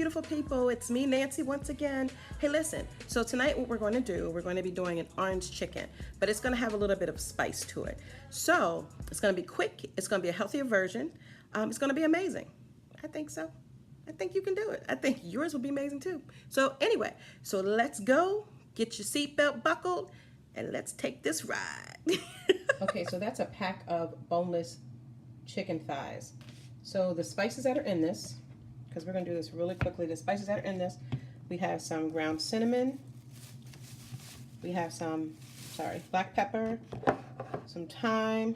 beautiful people. It's me, Nancy, once again. Hey, listen. So tonight what we're going to do, we're going to be doing an orange chicken, but it's going to have a little bit of spice to it. So it's going to be quick. It's going to be a healthier version. It's going to be amazing. I think so. I think you can do it. I think yours will be amazing too. So anyway, so let's go. Get your seatbelt buckled and let's take this ride. Okay, so that's a pack of boneless chicken thighs. So the spices that are in this, because we're going to do this really quickly, the spices that are in this, we have some ground cinnamon, we have some, black pepper, some thyme,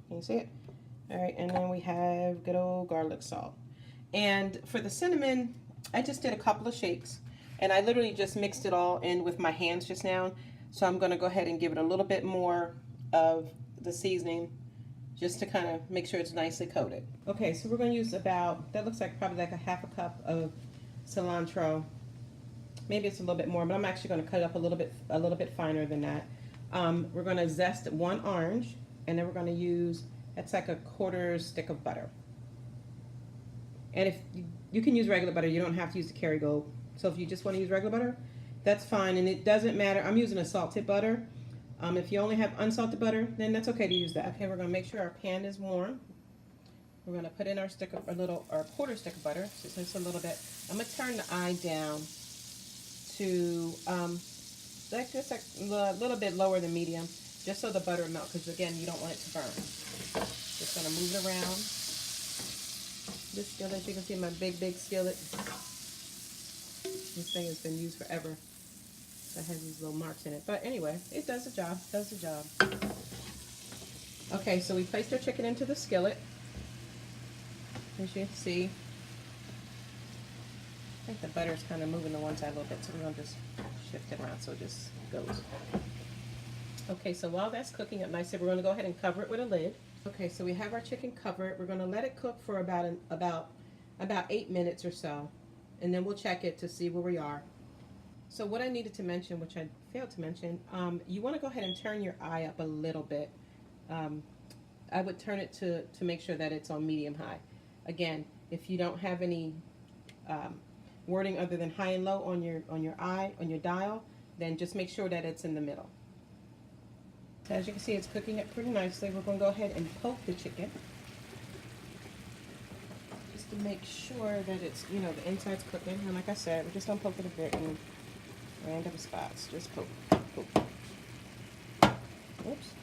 can you see it? All right, and then we have good old garlic salt. And for the cinnamon, I just did a couple of shakes, and I literally just mixed it all in with my hands just now. So I'm going to go ahead and give it a little bit more of the seasoning just to kind of make sure it's nicely coated. Okay, so we're going to use about, that looks like probably like a half a cup of cilantro. Maybe it's a little bit more, but I'm actually going to cut it up a little bit finer than that. We're going to zest 1 orange, and then we're going to use, that's like a 1/4 stick of butter. And if you can use regular butter, you don't have to use the Kerrygold. So if you just want to use regular butter, that's fine, and it doesn't matter. I'm using a salted butter. If you only have unsalted butter, then that's okay to use that. Okay, we're going to make sure our pan is warm. We're going to put in our 1/4 stick of butter, just a little bit. I'm going to turn the eye down to like just a little bit lower than medium, just so the butter melts, because again, you don't want it to burn. Just going to move it around. This skillet, you can see my big skillet. This thing has been used forever. That has these little marks in it. But anyway, it does the job. Okay, so we placed our chicken into the skillet. As you can see, I think the butter is kind of moving to one side a little bit, so we're going to just shift it around so it just goes. Okay, so while that's cooking up nicely, we're going to go ahead and cover it with a lid. Okay, so we have our chicken covered. We're going to let it cook for about 8 minutes or so, and then we'll check it to see where we are. So what I needed to mention, which I failed to mention, you want to go ahead and turn your eye up a little bit. I would turn it to make sure that it's on medium high. Again, if you don't have any wording other than high and low on your dial, then just make sure that it's in the middle. So as you can see, it's cooking up pretty nicely. We're going to go ahead and poke the chicken, just to make sure that it's, the inside's cooking. And like I said, we're just going to poke it a bit in random spots. Just poke. Oops.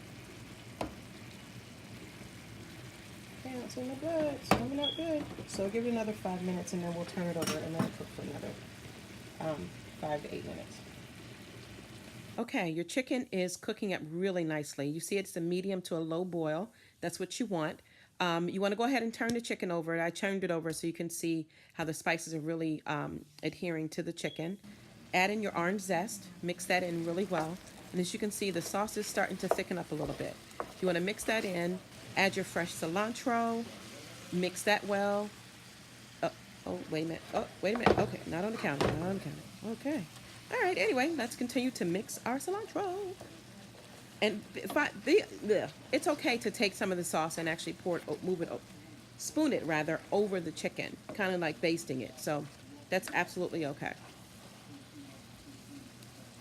Okay, it's in the good. It's coming out good. So give it another 5 minutes, and then we'll turn it over and let it cook for another 5 to 8 minutes. Okay, your chicken is cooking up really nicely. You see it's a medium to a low boil. That's what you want. You want to go ahead and turn the chicken over. I turned it over so you can see how the spices are really adhering to the chicken. Add in your orange zest. Mix that in really well. And as you can see, the sauce is starting to thicken up a little bit. You want to mix that in. Add your fresh cilantro. Mix that well. Oh, wait a minute. Oh, wait a minute. Okay, not on the counter. Okay. All right, anyway, let's continue to mix our cilantro. And it's okay to take some of the sauce and actually spoon it rather, over the chicken, kind of like basting it. So that's absolutely okay.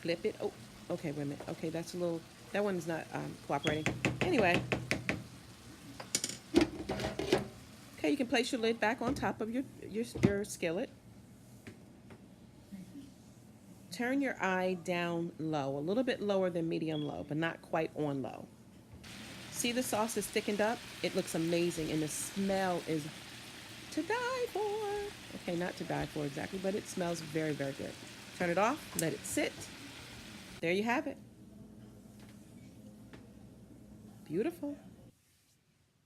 Flip it. Oh, okay, wait a minute. Okay, that one's not cooperating. Anyway. Okay, you can place your lid back on top of your skillet. Turn your eye down low, a little bit lower than medium low, but not quite on low. See, the sauce is thickened up. It looks amazing, and the smell is to die for. Okay, not to die for exactly, but it smells very, very good. Turn it off, let it sit. There you have it. Beautiful.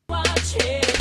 Watch it.